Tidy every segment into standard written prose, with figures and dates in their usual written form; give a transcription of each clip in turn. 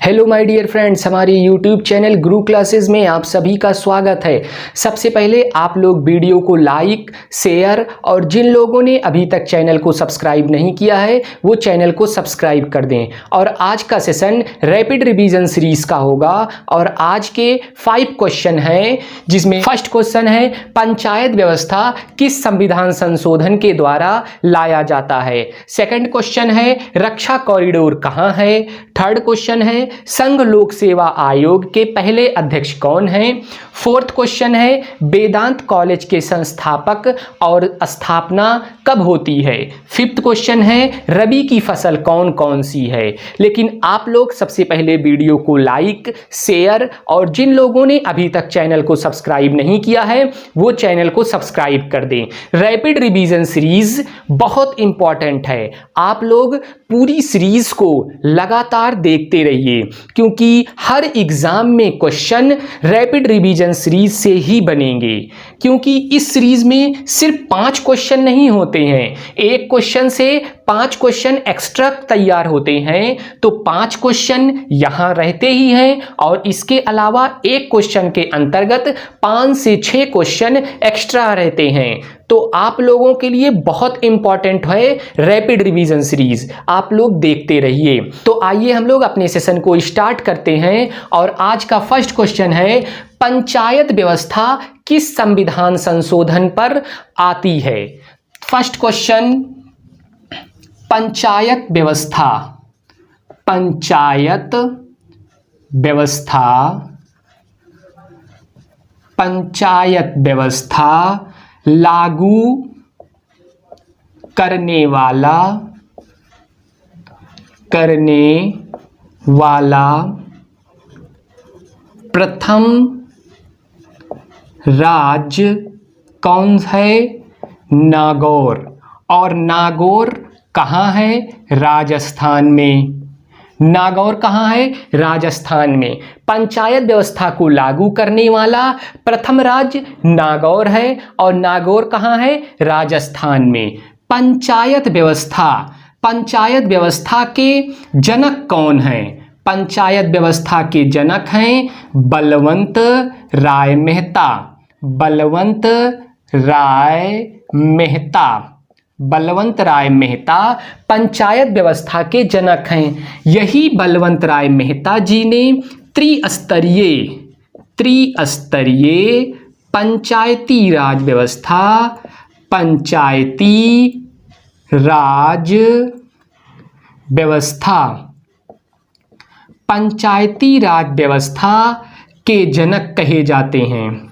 Hello my dear friends, हमारे YouTube channel गुरु classes में आप सभी का स्वागत है। सबसे पहले आप लोग वीडियो को लाइक, शेयर और जिन लोगों ने अभी तक चैनल को सब्सक्राइब नहीं किया है वो चैनल को सब्सक्राइब कर दें। और आज का सेशन रैपिड रिवीजन सीरीज का होगा और आज के 5 क्वेश्चन हैं, जिसमें फर्स्ट क्वेश्चन है पंचायत व्यवस्था किस संविधान संशोधन के द्वारा लाया जाता है। सेकंड क्वेश्चन है रक्षा कॉरिडोर कहाँ है। थर्ड क्वेश्चन है संघ लोक सेवा आयोग के पहले अध्यक्ष कौन हैं। फोर्थ क्वेश्चन है वेदांत कॉलेज के संस्थापक और स्थापना कब होती है। फिफ्थ क्वेश्चन है रबी की फसल कौन कौन सी है। लेकिन आप लोग सबसे पहले वीडियो को लाइक, शेयर और जिन लोगों ने अभी तक चैनल को सब्सक्राइब नहीं किया है वो चैनल को सब्सक्राइब कर दें। रैपिड रिवीजन सीरीज बहुत इंपॉर्टेंट है, आप लोग पूरी सीरीज को लगातार देखते रहिए, क्योंकि हर एग्जाम में क्वेश्चन रैपिड रिवीजन सीरीज से ही बनेंगे। क्योंकि इस सीरीज में सिर्फ 5 क्वेश्चन नहीं होते हैं, एक क्वेश्चन से 5 क्वेश्चन एक्स्ट्रा तैयार होते हैं, तो 5 क्वेश्चन यहां रहते ही हैं और इसके अलावा एक क्वेश्चन के अंतर्गत 5 से 6 क्वेश्चन एक्स्ट्रा रहते हैं। तो आप लोगों के लिए बहुत इंपॉर्टेंट है रैपिड रिवीजन सीरीज, आप लोग देखते रहिए। तो आइए हम लोग अपने सेशन को स्टार्ट करते हैं और आज का फर्स्ट क्वेश्चन है पंचायत व्यवस्था किस संविधान संशोधन पर आती है। फर्स्ट क्वेश्चन पंचायत व्यवस्था, पंचायत व्यवस्था, पंचायत व्यवस्था लागू करने वाला प्रथम राज्य कौन है। नागौर। और नागौर कहाँ है। राजस्थान में। नागौर कहाँ है। राजस्थान में। पंचायत व्यवस्था को लागू करने वाला प्रथम राज्य नागौर है और नागौर कहाँ है। राजस्थान में। पंचायत व्यवस्था के जनक कौन हैं। पंचायत व्यवस्था के जनक हैं बलवंत राय मेहता। बलवंत राय मेहता पंचायत व्यवस्था के जनक हैं। यही बलवंत राय मेहता जी ने त्रिस्तरीय पंचायती राज व्यवस्था के जनक कहे जाते हैं।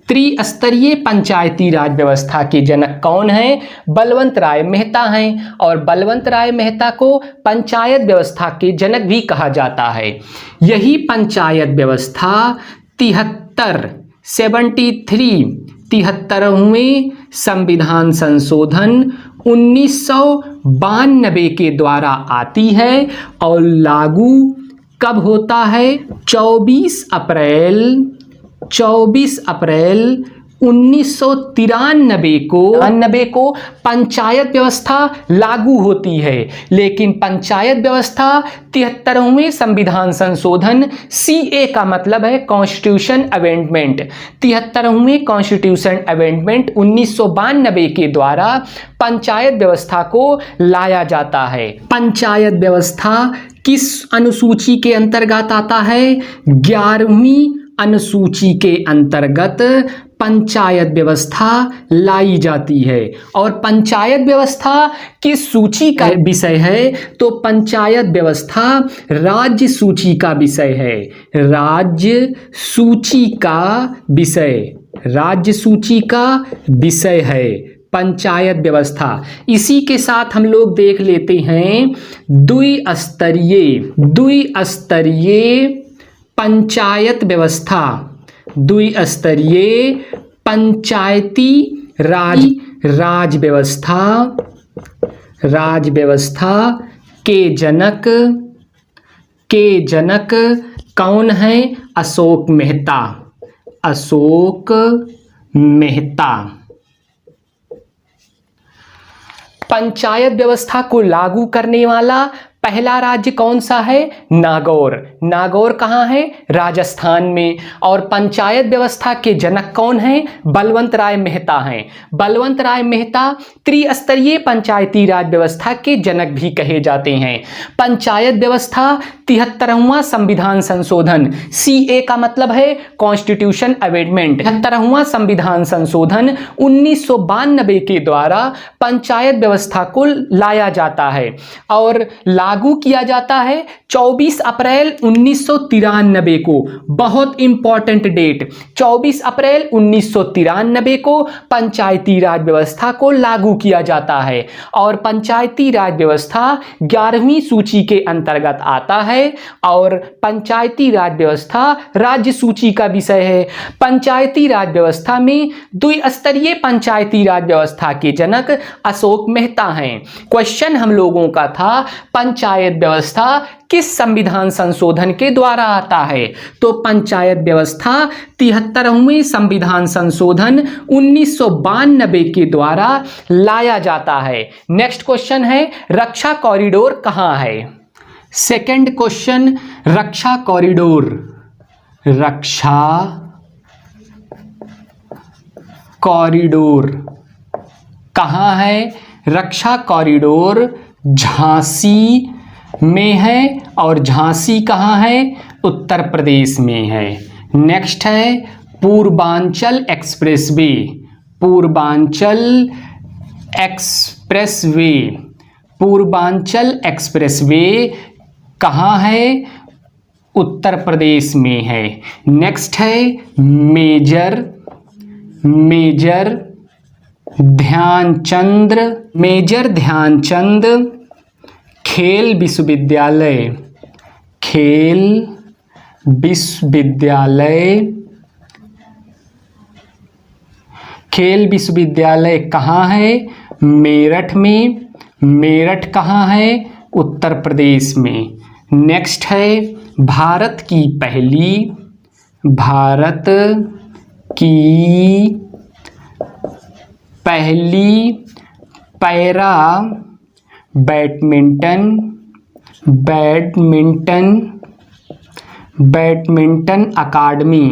त्रिस्तरीय पंचायती राज व्यवस्था के जनक कौन हैं। बलवंत राय मेहता हैं और बलवंत राय मेहता को पंचायत व्यवस्था के जनक भी कहा जाता है। यही पंचायत व्यवस्था 73वें संविधान संशोधन 1992 के द्वारा आती है और लागू कब होता है। 24 अप्रैल 1993 को पंचायत व्यवस्था लागू होती है। लेकिन पंचायत व्यवस्था 73वें संविधान संशोधन CA का मतलब है कॉन्स्टिट्यूशन अमेंडमेंट। 73वें कॉन्स्टिट्यूशन अमेंडमेंट 1992 के द्वारा पंचायत व्यवस्था को लाया जाता है। पंचायत व्यवस्था किस अनुसूची के अंतर्गत आता है। 11वीं अनुसूची के अंतर्गत पंचायत व्यवस्था लाई जाती है। और पंचायत व्यवस्था किस सूची का विषय है। तो पंचायत व्यवस्था राज्य सूची का विषय है। राज्य सूची का विषय है पंचायत व्यवस्था। इसी के साथ हम लोग देख लेते हैं द्विस्तरीय पंचायत व्यवस्था, द्विस्तरीय पंचायती राज व्यवस्था के जनक कौन है। अशोक अशोक मेहता। पंचायत व्यवस्था को लागू करने वाला पहला राज्य कौन सा है? नागौर। नागौर कहाँ है? राजस्थान में। और पंचायत व्यवस्था के जनक कौन हैं? बलवंत राय मेहता हैं। बलवंत राय मेहता त्रिस्तरीय पंचायती राज व्यवस्था के जनक भी कहे जाते हैं। पंचायत व्यवस्था 73वां संविधान संशोधन, CA का मतलब है कॉन्स्टिट्यूशन अमेंडमेंट, 73वां संविधान संशोधन 1992 के द्वारा पंचायत व्यवस्था को लाया जाता है और लागू किया जाता है 24 अप्रैल 1993 को। बहुत इंपॉर्टेंट डेट, 24 अप्रैल 1993 को पंचायती राज व्यवस्था को लागू किया जाता है और पंचायती राज व्यवस्था 11वीं सूची के अंतर्गत आता है और पंचायती राज व्यवस्था राज्य सूची का विषय है। पंचायती राज व्यवस्था में द्विस्तरीय पंचायती राज व्यवस्था के जनक अशोक मेहता हैं। क्वेश्चन हम लोगों का था पंचायत व्यवस्था किस संविधान संशोधन के द्वारा आता है? तो पंचायत व्यवस्था 73वें संविधान संशोधन 1992 के द्वारा लाया जाता है। नेक्स्ट क्वेश्चन है रक्षा कॉरिडोर कहाँ है? सेकंड क्वेश्चन, रक्षा कॉरिडोर, रक्षा कॉरिडोर कहाँ है? रक्षा कॉरिडोर झांसी में है और झांसी कहाँ है? उत्तर प्रदेश में है। नेक्स्ट है Purvanchal expressway, Purvanchal expressway, Purvanchal expressway कहाँ है? उत्तर प्रदेश में है। नेक्स्ट है major, major Dhyanchand, major Dhyanchand खेल विश्वविद्यालय, खेल विश्वविद्यालय, खेल विश्वविद्यालय कहाँ है? मेरठ में। मेरठ कहाँ है? उत्तर प्रदेश में। नेक्स्ट है भारत की पहली, भारत की पहली पैरा बैडमिंटन, बैडमिंटन, बैडमिंटन अकादमी,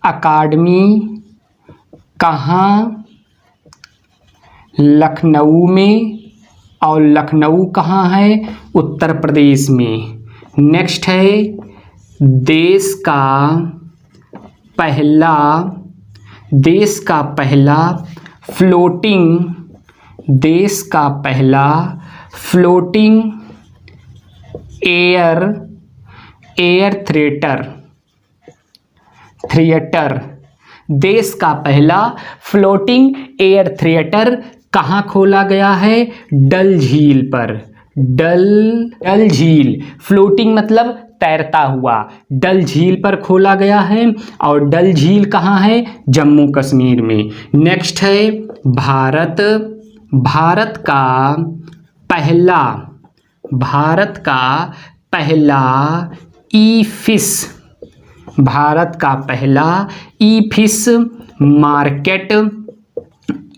अकादमी कहाँ? लखनऊ में। और लखनऊ कहाँ है? उत्तर प्रदेश में। नेक्स्ट है देश का पहला, देश का पहला फ्लोटिंग, देश का पहला floating air, air theatre, theatre, देश का पहला फ्लोटिंग एयर थिएटर कहाँ खोला गया है? डल झील पर। डल झील, फ्लोटिंग मतलब तैरता हुआ, डल झील पर खोला गया है और डल झील कहाँ है? जम्मू कश्मीर में। नेक्स्ट है भारत, भारत का पहला, भारत का पहला ई फिश, भारत का पहला ई फिश मार्केट,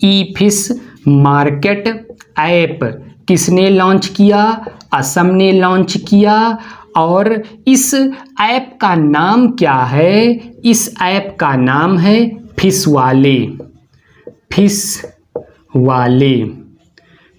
ई फिश मार्केट ऐप किसने लॉन्च किया? असम ने लॉन्च किया। और इस ऐप का नाम क्या है? इस ऐप का नाम है फिश वाले, फिश वाले,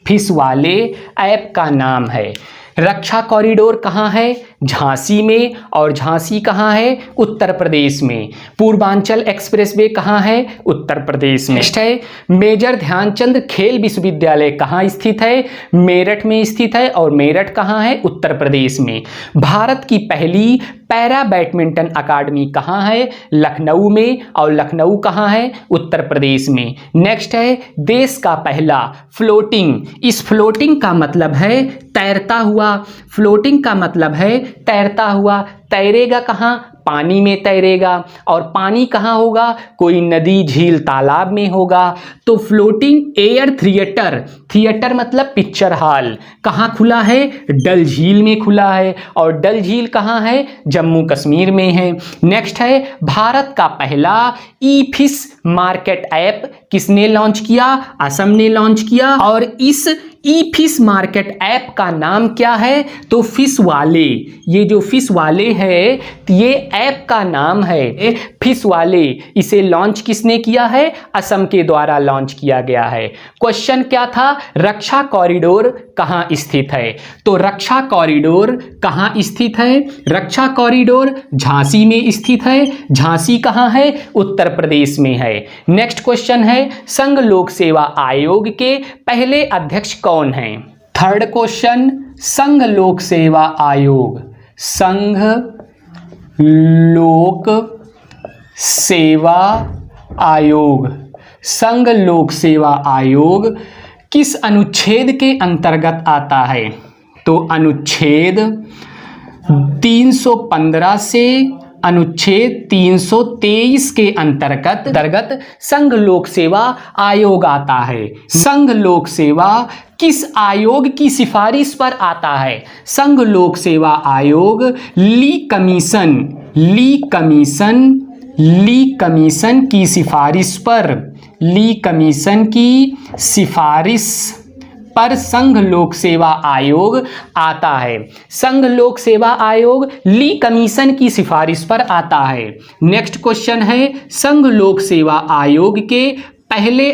फिश वाले ऐप का नाम है। रक्षा कॉरिडोर कहाँ है? झांसी में। और झांसी कहाँ है? उत्तर प्रदेश में। पूर्वांचल एक्सप्रेसवे कहाँ है? उत्तर प्रदेश में। नेक्स्ट है मेजर ध्यानचंद खेल विश्वविद्यालय कहाँ स्थित है? मेरठ में स्थित है। और मेरठ कहाँ है? उत्तर प्रदेश में। भारत की पहली पैरा बैडमिंटन अकादमी कहाँ है? लखनऊ में। और लखनऊ कहाँ है? उत्तर प्रदेश में। नेक्स्ट है देश का पहला फ्लोटिंग, इस फ्लोटिंग का मतलब है तैरता हुआ, फ्लोटिंग का मतलब है तैरता हुआ, तैरेगा कहाँ? पानी में तैरेगा, और पानी कहाँ होगा, कोई नदी, झील, तालाब में होगा। तो फ्लोटिंग एयर थिएटर, थिएटर मतलब पिक्चर हॉल, कहाँ खुला है, डल झील में खुला है, और डल झील कहाँ है, जम्मू कश्मीर में है। नेक्स्ट है भारत का पहला ई फिश मार्केट ऐप किसने लॉन्च किया, असम ने लॉन्च किया, और इस ई फिश मार्केट ऐप का नाम क्या है, तो फिश वाले। ये जो फिश वाले है, ये ऐप का नाम है फिश वाले। इसे लॉन्च किसने किया है, असम के द्वारा लॉन्च किया गया है। क्वेश्चन क्या था, रक्षा कॉरिडोर कहाँ स्थित है, तो रक्षा कॉरिडोर कहाँ स्थित है, रक्षा कॉरिडोर झांसी में स्थित है। झांसी कहाँ है, उत्तर प्रदेश में है। नेक्स्ट क्वेश्चन है, संघ लोक सेवा आयोग के पहले अध्यक्ष कौन हैं। थर्ड क्वेश्चन, संघ लोक सेवा आयोग, संघ लोक सेवा आयोग, संघ लोक सेवा आयोग किस अनुच्छेद के अंतर्गत आता है, तो अनुच्छेद 315 से अनुच्छेद 323 के अंतर्गत संघ लोक सेवा आयोग आता है। संघ लोक सेवा किस आयोग की सिफारिश पर आता है, संघ लोक सेवा आयोग ली कमीशन की सिफारिश पर, ली कमीशन की सिफारिश पर संघ लोक सेवा आयोग आता है। संघ लोक सेवा आयोग ली कमीशन की सिफारिश पर आता है। नेक्स्ट क्वेश्चन है, संघ लोक सेवा आयोग के पहले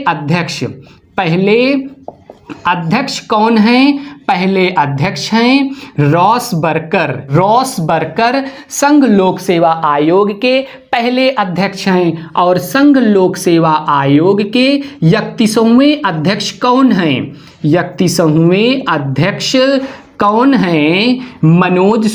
अध्यक्ष कौन हैं, पहले अध्यक्ष हैं रॉस बर्कर संघ लोक सेवा आयोग के पहले अध्यक्ष हैं। और संघ लोक सेवा आयोग के 31वें अध्यक्ष कौन हैं, 31वें अध्यक्ष कौन हैं, मनोज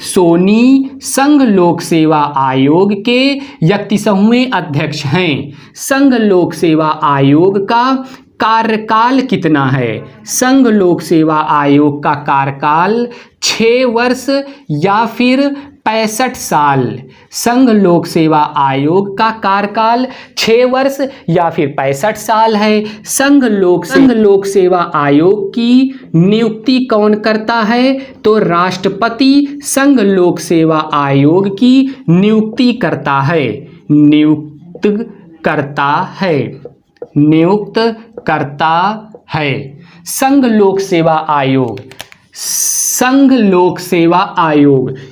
सोनी संघ लोक सेवा आयोग के 31वें अध्यक्ष हैं। संघ लोक सेवा आयोग का कार्यकाल कितना है, संघ लोक सेवा आयोग का कार्यकाल 6 वर्ष या फिर 65 साल। संघ लोक सेवा आयोग का कार्यकाल 6 वर्ष या फिर 65 साल है। संघ लोक सेवा आयोग की नियुक्ति कौन करता है, तो राष्ट्रपति संघ लोक सेवा आयोग की नियुक्ति करता है, नियुक्त करता है। संघ लोक सेवा आयोग,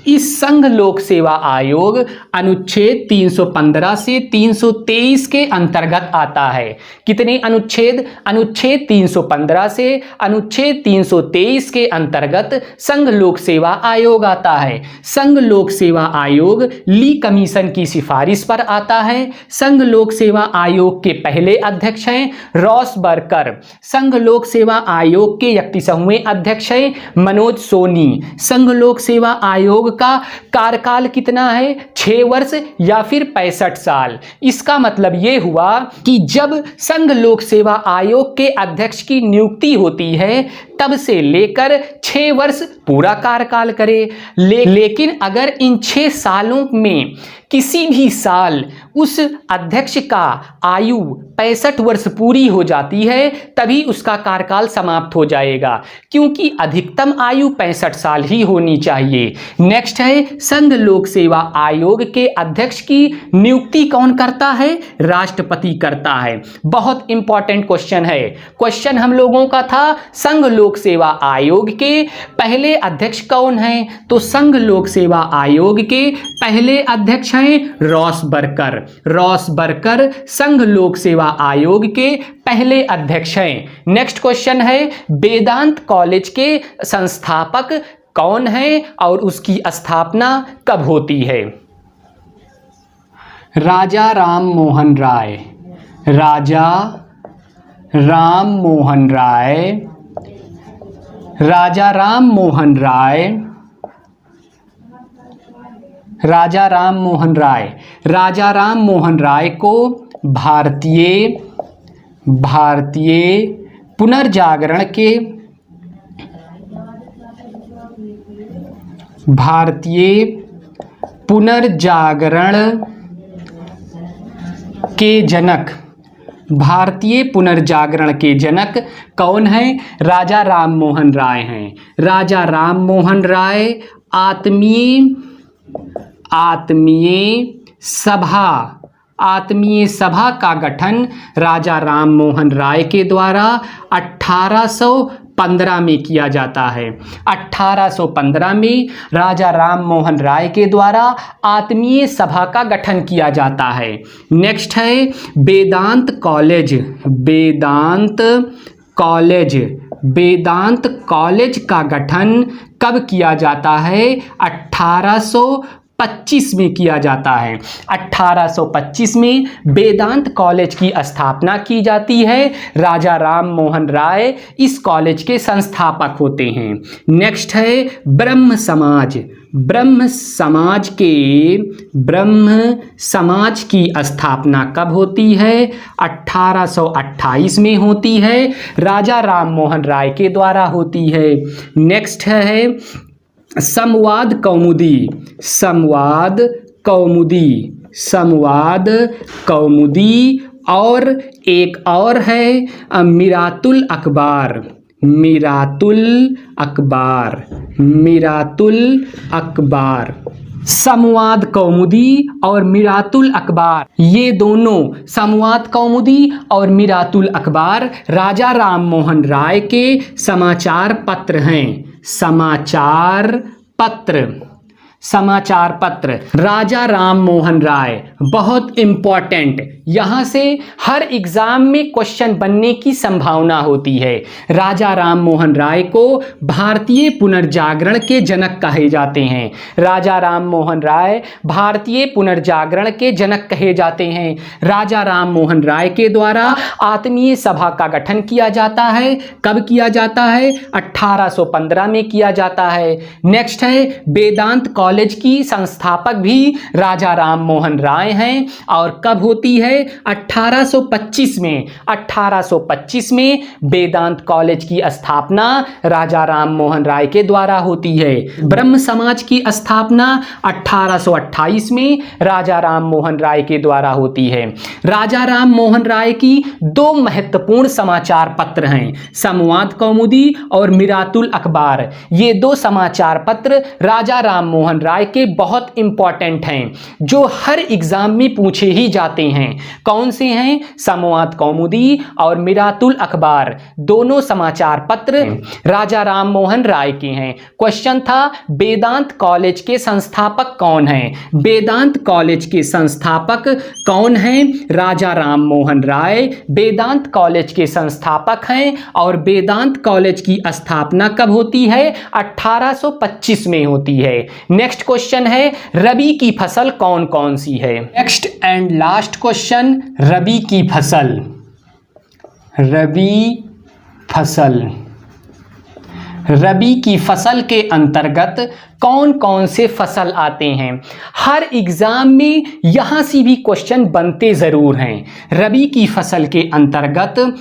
इस संघ लोक सेवा आयोग अनुच्छेद 315 से 323 के अंतर्गत आता है। कितने अनुच्छेद, अनुच्छेद 315 से अनुच्छेद 323 के अंतर्गत संघ लोक सेवा आयोग आता है। संघ लोक सेवा आयोग ली कमीशन की सिफारिश पर आता है। संघ लोक सेवा आयोग के पहले अध्यक्ष हैं रॉस बर्कर। संघ लोक सेवा आयोग के 31वें अध्यक्ष हैं मनोज सोनी। संघ लोक सेवा आयोग का कार्यकाल कितना है, 6 वर्ष या फिर 65 साल। इसका मतलब यह हुआ कि जब संघ लोक सेवा आयोग के अध्यक्ष की नियुक्ति होती है तब से लेकर 6 वर्ष पूरा कार्यकाल करे। लेकिन अगर इन 6 सालों में किसी भी साल उस अध्यक्ष का आयु 65 वर्ष पूरी हो जाती है तभी उसका कार्यकाल समाप्त हो जाएगा, क्योंकि अधिकतम आयु 65 साल ही होनी चाहिए। नेक्स्ट है, संघ लोक सेवा आयोग के अध्यक्ष की नियुक्ति कौन करता है, राष्ट्रपति करता है। बहुत इंपॉर्टेंट क्वेश्चन है। क्वेश्चन हम लोगों का था संघ लोक सेवा आयोग के पहले अध्यक्ष कौन हैं, तो संघ लोक सेवा आयोग के पहले अध्यक्ष हैं रॉस बर्कर संघ लोक सेवा आयोग के पहले अध्यक्ष हैं। नेक्स्ट क्वेश्चन है, वेदांत कॉलेज के संस्थापक कौन हैं और उसकी स्थापना कब होती है। राजा राम मोहन राय, राजा राम मोहन राय, राजा राम मोहन राय, राजा राम मोहन राय, राजा राम मोहन राय को भारतीय पुनर्जागरण के भारतीय पुनर्जागरण के जनक, भारतीय पुनर्जागरण के जनक कौन है? राजा राम मोहन राय हैं। राजा राम मोहन राय आत्मीय सभा का गठन राजा राम मोहन राय के द्वारा 1815 में किया जाता है। 1815 में राजा राम मोहन राय के द्वारा आत्मीय सभा का गठन किया जाता है। नेक्स्ट है वेदांत कॉलेज का गठन कब किया जाता है? 1825 में किया जाता है। 1825 में वेदांत कॉलेज की स्थापना की जाती है। राजा राम मोहन राय इस कॉलेज के संस्थापक होते हैं। नेक्स्ट है ब्रह्म समाज की स्थापना कब होती है? 1828 में होती है। राजा राम मोहन राय के द्वारा होती है। नेक्स्ट है संवाद कौमुदी और एक और है मीरातुल अखबार। संवाद कौमुदी और मीरातुल अखबार, ये दोनों संवाद कौमुदी और मीरातुल अखबार राजा राम मोहन राय के समाचार पत्र हैं। समाचार पत्र राजा राम मोहन राय, बहुत इंपॉर्टेंट, यहाँ से हर एग्जाम में क्वेश्चन बनने की संभावना होती है। राजा राम मोहन राय को भारतीय पुनर्जागरण के जनक कहे जाते हैं। राजा राम मोहन राय भारतीय पुनर्जागरण के जनक कहे जाते हैं। राजा राम मोहन राय के द्वारा आत्मीय सभा का गठन किया जाता है। कब किया जाता है? 1815 में किया जाता है। नेक्स्ट है वेदांत कॉलेज की संस्थापक भी राजा राम मोहन राय हैं। और कब होती है? 1825 में। 1825 में वेदांत कॉलेज की स्थापना राजा राम मोहन राय के द्वारा होती है। ब्रह्म समाज की स्थापना 1828 में राजा राम मोहन राय के द्वारा होती है। राजा राम मोहन राय की दो महत्वपूर्ण समाचार पत्र हैं, संवाद कौमुदी और मीरातुल अखबार। ये दो समाचार पत्र राजा राम मोहन राय के बहुत इंपॉर्टेंट हैं, जो हर एग्जाम में पूछे ही जाते हैं। कौन से हैं? संवाद कौमुदी और मीरातुल अखबार, दोनों समाचार पत्र राजा राम मोहन राय के हैं। क्वेश्चन था वेदांत कॉलेज के संस्थापक कौन हैं? वेदांत कॉलेज के संस्थापक कौन हैं? राजा राम मोहन राय वेदांत कॉलेज के संस्थापक हैं। और वेदांत कॉलेज की स्थापना कब होती है? 1825 में होती है। नेक्स्ट क्वेश्चन है रबी की फसल कौन कौन सी है? नेक्स्ट एंड लास्ट क्वेश्चन, रबी की फसल के अंतर्गत कौन कौन से फसल आते हैं? हर एग्जाम में यहां से भी क्वेश्चन बनते जरूर हैं। रबी की फसल के अंतर्गत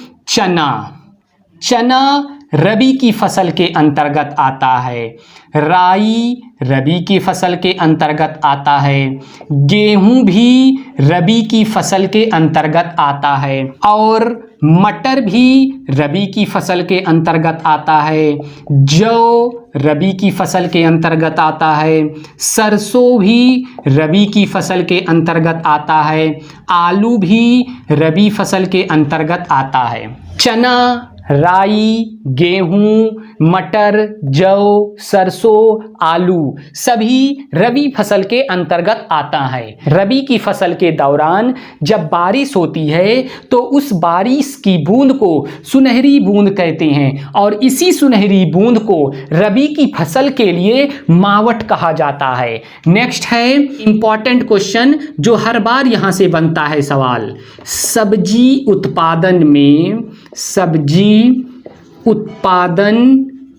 चना रबी की फसल के अंतर्गत आता है। राई रबी की फसल के अंतर्गत आता है। गेहूं भी रबी की फसल के अंतर्गत आता है। और मटर भी रबी की फसल के अंतर्गत आता है। जौ रबी की फसल के अंतर्गत आता है। सरसों भी रबी की फसल के अंतर्गत आता है। आलू भी रबी फसल के अंतर्गत आता है। चना, राई, गेहूं, मटर, जौ, सरसों, आलू सभी रबी फसल के अंतर्गत आता है। रबी की फसल के दौरान जब बारिश होती है तो उस बारिश की बूंद को सुनहरी बूंद कहते हैं। और इसी सुनहरी बूंद को रबी की फसल के लिए मावट कहा जाता है। नेक्स्ट है इंपॉर्टेंट क्वेश्चन जो हर बार यहां से बनता है सवाल, सब्जी उत्पादन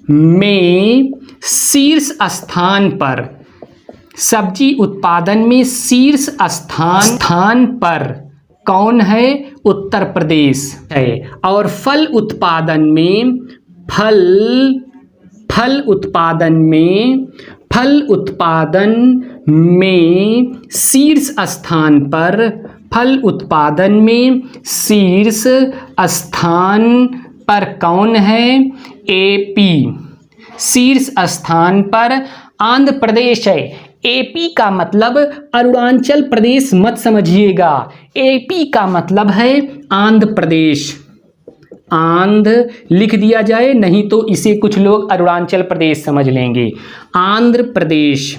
में शीर्ष स्थान पर, सब्जी उत्पादन में शीर्ष स्थान पर कौन है? उत्तर प्रदेश है। और फल उत्पादन में फल उत्पादन में शीर्ष स्थान पर, फल उत्पादन में शीर्ष स्थान पर कौन है? एपी। शीर्ष स्थान पर आंध्र प्रदेश है। एपी का मतलब अरुणाचल प्रदेश मत समझिएगा, एपी का मतलब है आंध्र प्रदेश। आंध्र लिख दिया जाए, नहीं तो इसे कुछ लोग अरुणाचल प्रदेश समझ लेंगे। आंध्र प्रदेश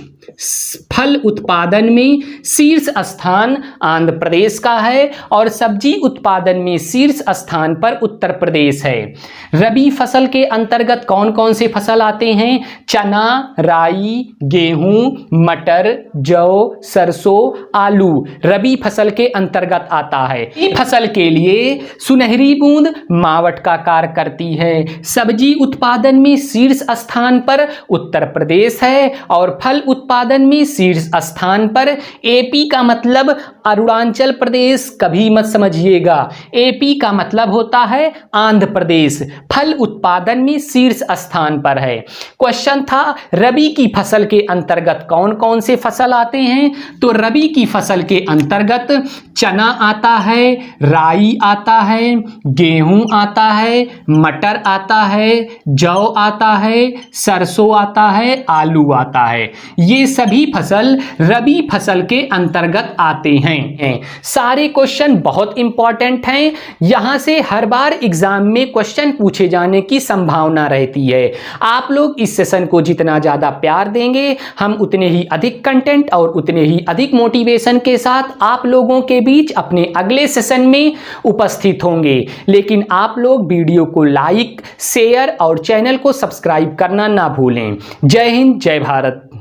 फल उत्पादन में शीर्ष स्थान आंध्र प्रदेश का है और सब्जी उत्पादन में शीर्ष स्थान पर उत्तर प्रदेश है। रबी फसल के अंतर्गत कौन कौन से फसल आते हैं? चना, राई, गेहूं, मटर, जौ, सरसों, आलू रबी फसल के अंतर्गत आता है। इस फसल के लिए सुनहरी बूंद मावट का कार्य करती है। सब्जी उत्पादन में शीर्ष स्थान पर उत्तर प्रदेश है और फल उत्पादन में शीर्ष स्थान पर एपी का मतलब अरुणाचल प्रदेश कभी मत समझिएगा, एपी का मतलब होता है आंध्र प्रदेश। फल उत्पादन में शीर्ष स्थान पर है। क्वेश्चन था रबी की फसल के अंतर्गत कौन कौन से फसल आते हैं? तो रबी की फसल के अंतर्गत चना आता है, राई आता है, गेहूं आता है, मटर आता है, जौ आता है, सरसों आता है, आलू आता है। ये सभी फसल रबी फसल के अंतर्गत आते हैं। सारे क्वेश्चन बहुत इंपॉर्टेंट हैं, यहां से हर बार एग्जाम में क्वेश्चन पूछे जाने की संभावना रहती है। आप लोग इस सेशन को जितना ज्यादा प्यार देंगे, हम उतने ही अधिक कंटेंट और उतने ही अधिक मोटिवेशन के साथ आप लोगों के बीच अपने अगले सेशन में उपस्थित होंगे। लेकिन आप लोग वीडियो को लाइक, शेयर और चैनल को सब्सक्राइब करना ना भूलें। जय हिंद, जय भारत।